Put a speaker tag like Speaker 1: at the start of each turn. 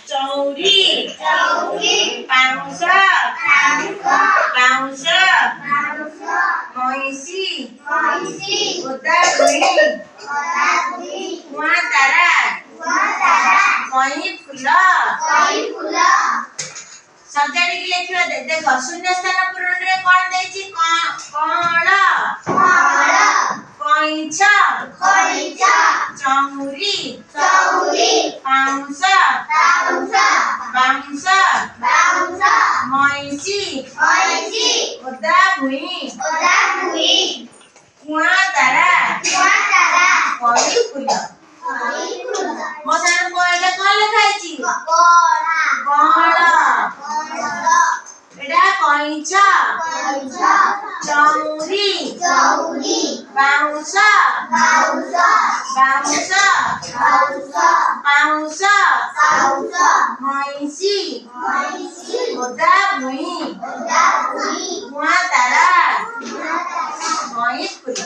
Speaker 1: चौरी पाउस महिषी गोदावरी कुआं तारा कई फूल सजाड़ी लिखियो देख शून्य स्थान पूरण रे कौन देछि कळ कइछ चौरी पाउस महिषी गोदावरी कुआं तारा कई फूल मो सार कोइला कोन लिखाइछि कळ एडा कइछ चौरी पाउस महिषी गोदावरी कुआं तारा कई फूल।